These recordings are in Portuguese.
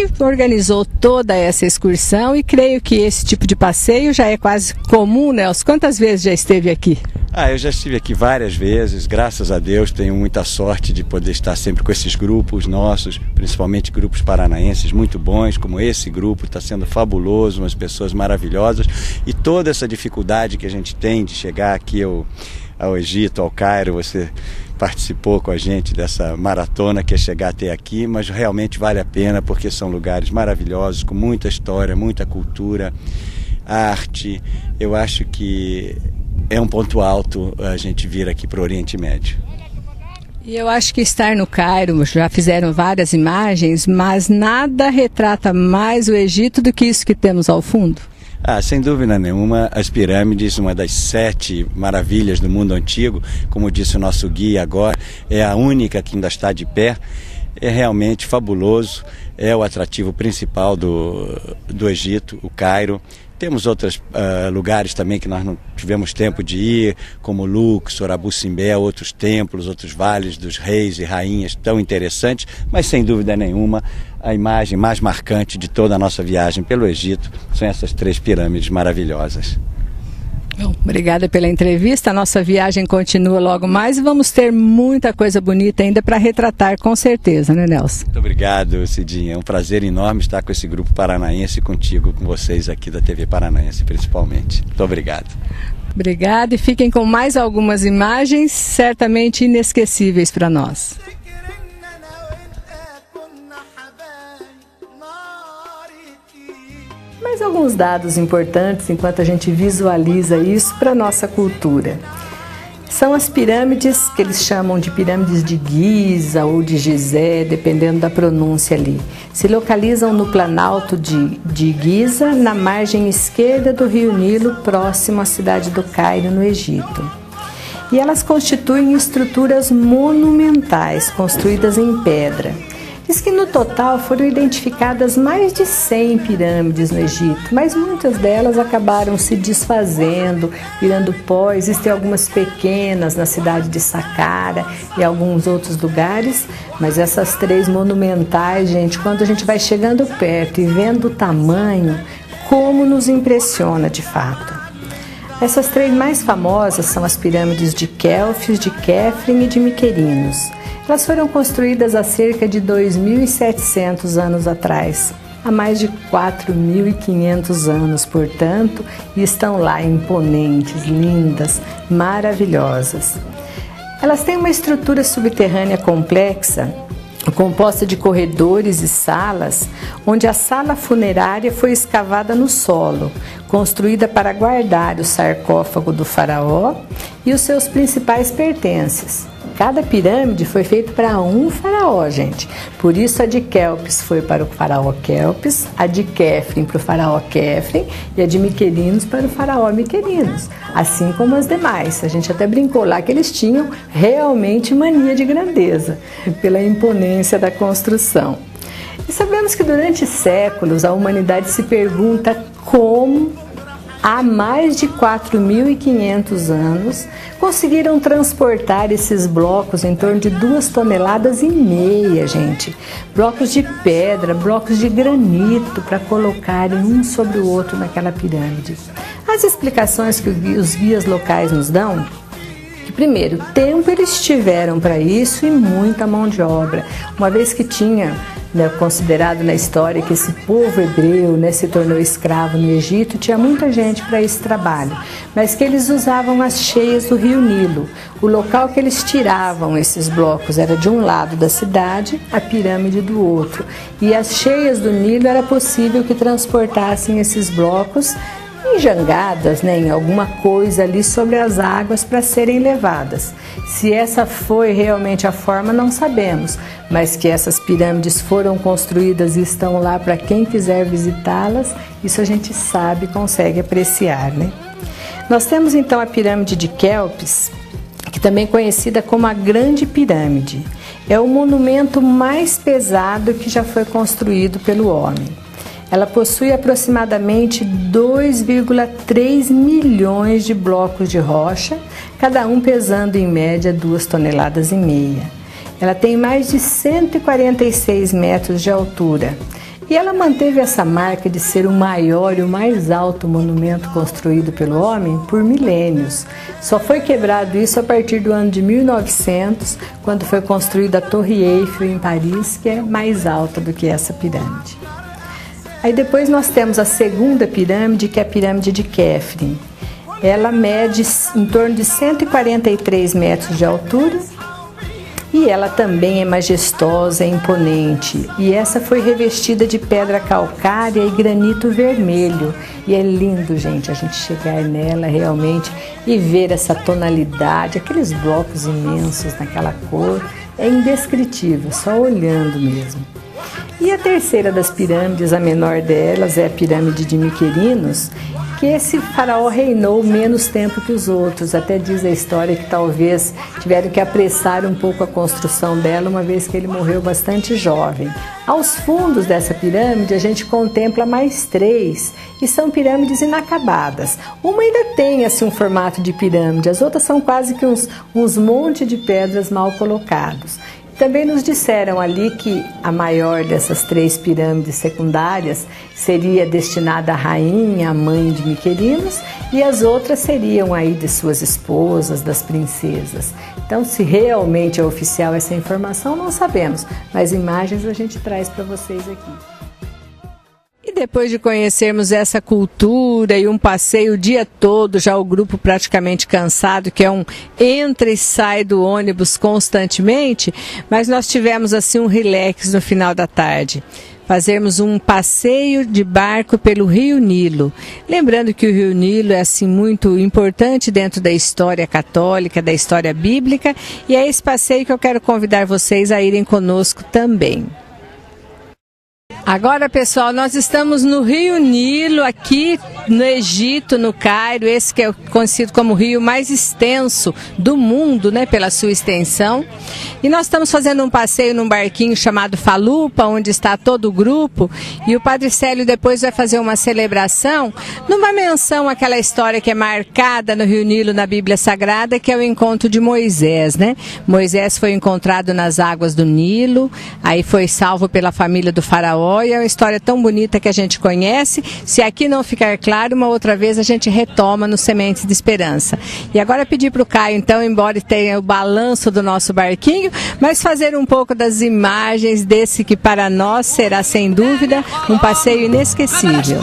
que organizou toda essa excursão e creio que esse tipo de passeio já é quase comum, Nelson. Quantas vezes já esteve aqui? Eu já estive aqui várias vezes, graças a Deus, tenho muita sorte de poder estar sempre com esses grupos nossos, principalmente grupos paranaenses muito bons, como esse grupo, está sendo fabuloso, umas pessoas maravilhosas, e toda essa dificuldade que a gente tem de chegar aqui ao Egito, ao Cairo, você participou com a gente dessa maratona que é chegar até aqui, mas realmente vale a pena porque são lugares maravilhosos, com muita história, muita cultura, arte. Eu acho que é um ponto alto a gente vir aqui para o Oriente Médio. E eu acho que estar no Cairo, já fizeram várias imagens, mas nada retrata mais o Egito do que isso que temos ao fundo. Sem dúvida nenhuma, as pirâmides, uma das 7 maravilhas do mundo antigo, como disse o nosso guia agora, é a única que ainda está de pé, é realmente fabuloso, é o atrativo principal do Egito, o Cairo. Temos outros lugares também que nós não tivemos tempo de ir, como Luxor, Abu Simbel, outros templos, outros vales dos reis e rainhas tão interessantes, mas sem dúvida nenhuma a imagem mais marcante de toda a nossa viagem pelo Egito são essas 3 pirâmides maravilhosas. Bom, obrigada pela entrevista, a nossa viagem continua logo mais e vamos ter muita coisa bonita ainda para retratar, com certeza, né, Nelson? Muito obrigado, Cidinha, é um prazer enorme estar com esse grupo paranaense, contigo, com vocês aqui da TV Paranaense principalmente. Muito obrigado. Obrigada e fiquem com mais algumas imagens certamente inesquecíveis para nós. Mais alguns dados importantes enquanto a gente visualiza isso para a nossa cultura. São as pirâmides, que eles chamam de pirâmides de Giza ou de Gizé, dependendo da pronúncia ali. Se localizam no Planalto de Giza, na margem esquerda do Rio Nilo, próximo à cidade do Cairo, no Egito. E elas constituem estruturas monumentais, construídas em pedra. Diz que no total foram identificadas mais de 100 pirâmides no Egito, mas muitas delas acabaram se desfazendo, virando pó. Existem algumas pequenas na cidade de Saqqara e alguns outros lugares, mas essas 3 monumentais, gente, quando a gente vai chegando perto e vendo o tamanho, como nos impressiona de fato. Essas 3 mais famosas são as pirâmides de Quéops, de Khafre e de Miquerinos. Elas foram construídas há cerca de 2.700 anos atrás, há mais de 4.500 anos, portanto, e estão lá imponentes, lindas, maravilhosas. Elas têm uma estrutura subterrânea complexa, composta de corredores e salas, onde a sala funerária foi escavada no solo, construída para guardar o sarcófago do faraó e os seus principais pertences. Cada pirâmide foi feita para um faraó, gente. Por isso a de Quéops foi para o faraó Quéops, a de Khafre para o faraó Khafre e a de Miquerinos para o faraó Miquerinos. Assim como as demais. A gente até brincou lá que eles tinham realmente mania de grandeza, pela imponência da construção. E sabemos que durante séculos a humanidade se pergunta como, há mais de 4.500 anos, conseguiram transportar esses blocos em torno de 2,5 toneladas, gente. Blocos de pedra, blocos de granito para colocarem um sobre o outro naquela pirâmide. As explicações que os guias locais nos dão, que primeiro, tempo eles tiveram para isso e muita mão de obra, uma vez que tinha considerado na história que esse povo hebreu se tornou escravo no Egito, tinha muita gente para esse trabalho, mas que eles usavam as cheias do Rio Nilo. O local que eles tiravam esses blocos era de um lado da cidade, a pirâmide do outro, e as cheias do Nilo era possível que transportassem esses blocos em jangadas, em alguma coisa ali sobre as águas para serem levadas. Se essa foi realmente a forma, não sabemos, mas que essas pirâmides foram construídas e estão lá para quem quiser visitá-las, isso a gente sabe, consegue apreciar, Nós temos então a pirâmide de Quéops, que também é conhecida como a Grande Pirâmide. É o monumento mais pesado que já foi construído pelo homem. Ela possui aproximadamente 2,3 milhões de blocos de rocha, cada um pesando em média 2,5 toneladas. Ela tem mais de 146 metros de altura E ela manteve essa marca de ser o maior e o mais alto monumento construído pelo homem por milênios. Só foi quebrado isso a partir do ano de 1900, quando foi construída a Torre Eiffel em Paris, que é mais alta do que essa pirâmide. Aí depois nós temos a segunda pirâmide, que é a pirâmide de Khafre. Ela mede em torno de 143 metros de altura e ela também é majestosa, é imponente. E essa foi revestida de pedra calcária e granito vermelho. E é lindo, gente, a gente chegar nela realmente e ver essa tonalidade, aqueles blocos imensos naquela cor. É indescritível, só olhando mesmo. E a terceira das pirâmides, a menor delas, é a pirâmide de Miquerinos, que esse faraó reinou menos tempo que os outros. Até diz a história que talvez tiveram que apressar um pouco a construção dela, uma vez que ele morreu bastante jovem. Aos fundos dessa pirâmide, a gente contempla mais 3, e são pirâmides inacabadas. Uma ainda tem assim, um formato de pirâmide, as outras são quase que uns montes de pedras mal colocados. Também nos disseram ali que a maior dessas 3 pirâmides secundárias seria destinada à rainha, à mãe de Miquerinos, e as outras seriam aí de suas esposas, das princesas. Então, se realmente é oficial essa informação, não sabemos, mas imagens a gente traz para vocês aqui. E depois de conhecermos essa cultura e um passeio o dia todo, já o grupo praticamente cansado, que é um entra e sai do ônibus constantemente, mas nós tivemos assim um relax no final da tarde. Fazermos um passeio de barco pelo Rio Nilo. Lembrando que o Rio Nilo é assim muito importante dentro da história católica, da história bíblica, e é esse passeio que eu quero convidar vocês a irem conosco também. Agora, pessoal, nós estamos no Rio Nilo, aqui no Egito, no Cairo, esse que é conhecido como o rio mais extenso do mundo, né, pela sua extensão. E nós estamos fazendo um passeio num barquinho chamado Falupa, onde está todo o grupo, e o Padre Célio depois vai fazer uma celebração, numa menção àquela história que é marcada no Rio Nilo, na Bíblia Sagrada, que é o encontro de Moisés, né? Moisés foi encontrado nas águas do Nilo, aí foi salvo pela família do faraó, e é uma história tão bonita que a gente conhece. Se aqui não ficar claro, uma outra vez a gente retoma no Sementes de Esperança. E agora pedir para o Caio, então, embora tenha o balanço do nosso barquinho, mas fazer um pouco das imagens desse que para nós será, sem dúvida, um passeio inesquecível.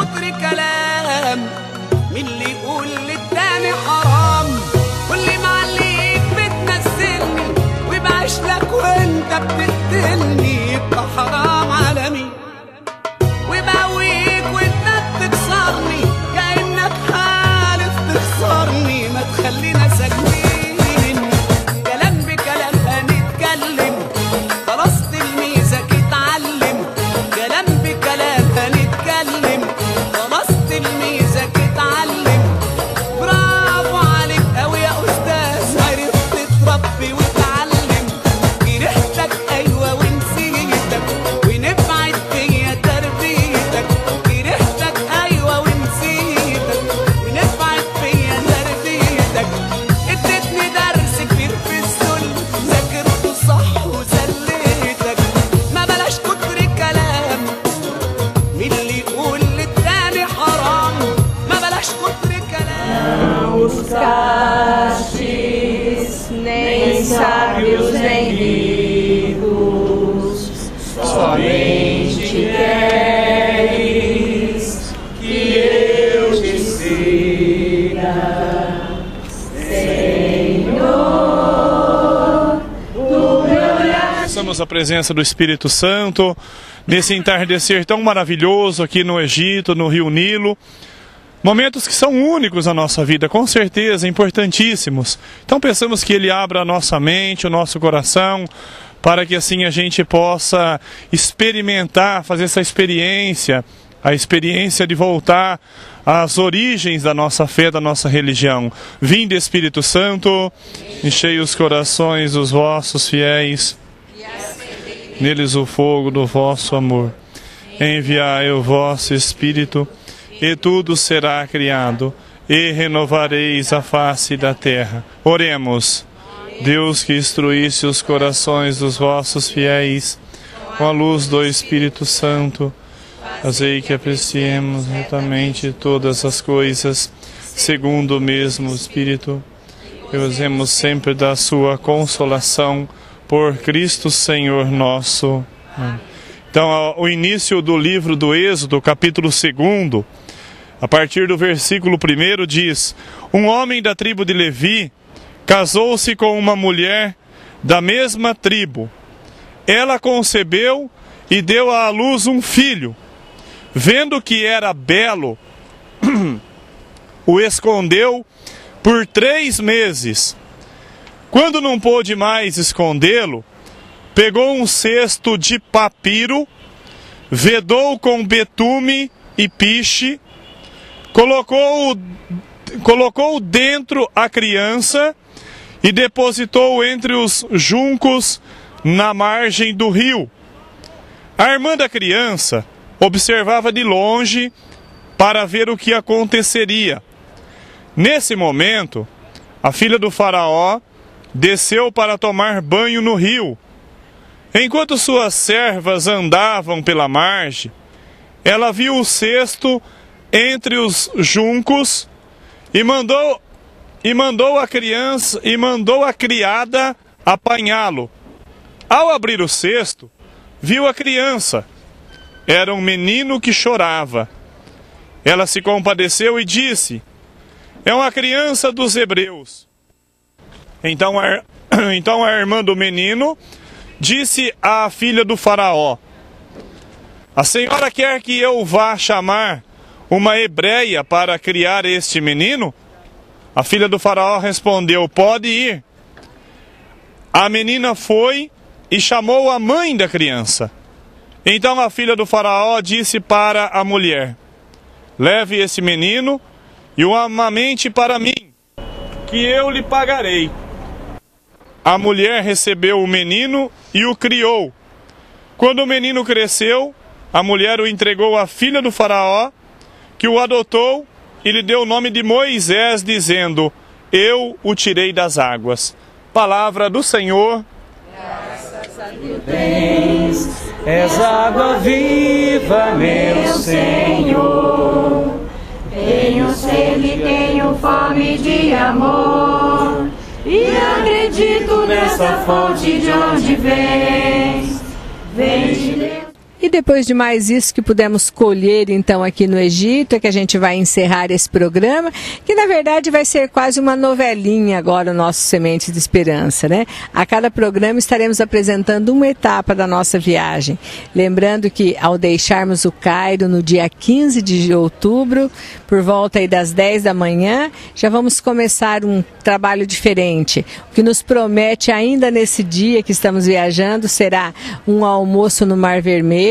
Nem sábios nem ricos, somente queres que eu te siga, Senhor, do meu olhar. Estamos à presença do Espírito Santo, nesse entardecer tão maravilhoso aqui no Egito, no Rio Nilo. Momentos que são únicos na nossa vida, com certeza, importantíssimos. Então pensamos que Ele abra a nossa mente, o nosso coração, para que assim a gente possa experimentar, fazer essa experiência, a experiência de voltar às origens da nossa fé, da nossa religião. Vinde, Espírito Santo, enchei os corações dos vossos fiéis, neles o fogo do vosso amor. Enviai o vosso Espírito, e tudo será criado, e renovareis a face da terra. Oremos. Deus, que instruísse os corações dos vossos fiéis com a luz do Espírito Santo, fazei que apreciemos retamente todas as coisas, segundo o mesmo Espírito, e usemos sempre da sua consolação, por Cristo Senhor nosso. Amém. Então, o início do livro do Êxodo, capítulo 2, a partir do versículo 1, diz: um homem da tribo de Levi casou-se com uma mulher da mesma tribo. Ela concebeu e deu à luz um filho. Vendo que era belo, o escondeu por 3 meses. Quando não pôde mais escondê-lo, pegou um cesto de papiro, vedou com betume e piche, colocou dentro a criança e depositou entre os juncos na margem do rio. A irmã da criança observava de longe para ver o que aconteceria. Nesse momento, a filha do faraó desceu para tomar banho no rio. Enquanto suas servas andavam pela margem, ela viu o cesto entre os juncos e mandou a criada apanhá-lo. Ao abrir o cesto, viu a criança. Era um menino que chorava. Ela se compadeceu e disse: é uma criança dos hebreus. Então a irmã do menino disse à filha do faraó: a senhora quer que eu vá chamar uma hebreia para criar este menino? A filha do faraó respondeu: pode ir. A menina foi e chamou a mãe da criança. Então a filha do faraó disse para a mulher: leve esse menino e o amamente para mim, que eu lhe pagarei. A mulher recebeu o menino e o criou. Quando o menino cresceu, a mulher o entregou à filha do faraó, que o adotou e lhe deu o nome de Moisés, dizendo: eu o tirei das águas. Palavra do Senhor. Graças a Deus, és água viva, meu Senhor. Tenho sede, tenho fome de amor, e acredito nessa fonte de onde vens. Vem de Deus. E depois de mais isso que pudemos colher então aqui no Egito, é que a gente vai encerrar esse programa, que na verdade vai ser quase uma novelinha agora, o nosso Semente de Esperança, né? A cada programa estaremos apresentando uma etapa da nossa viagem. Lembrando que ao deixarmos o Cairo no dia 15 de outubro, por volta aí das 10 da manhã, já vamos começar um trabalho diferente. O que nos promete ainda nesse dia que estamos viajando será um almoço no Mar Vermelho.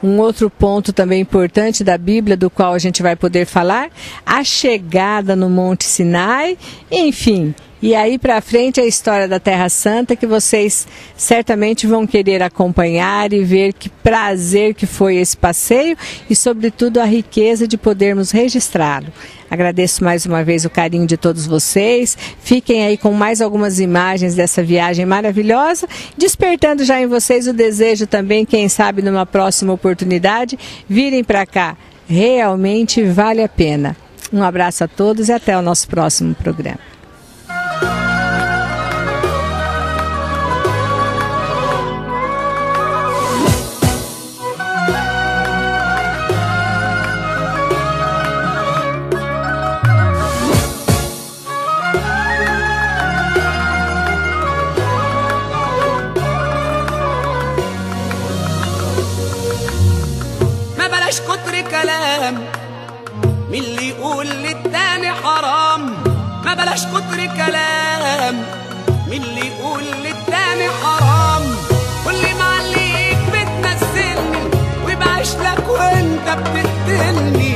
Um outro ponto também importante da Bíblia, do qual a gente vai poder falar, a chegada no Monte Sinai, enfim. E aí para frente a história da Terra Santa, que vocês certamente vão querer acompanhar e ver que prazer que foi esse passeio e, sobretudo, a riqueza de podermos registrá-lo. Agradeço mais uma vez o carinho de todos vocês. Fiquem aí com mais algumas imagens dessa viagem maravilhosa, despertando já em vocês o desejo também, quem sabe numa próxima oportunidade, virem para cá. Realmente vale a pena. Um abraço a todos e até o nosso próximo programa. من اللي يقول للتاني حرام، ما بلاش كتر كلام. من اللي يقول للتاني حرام، واللي معليك بتمثلني وبعيش لك وانت بتقتلني.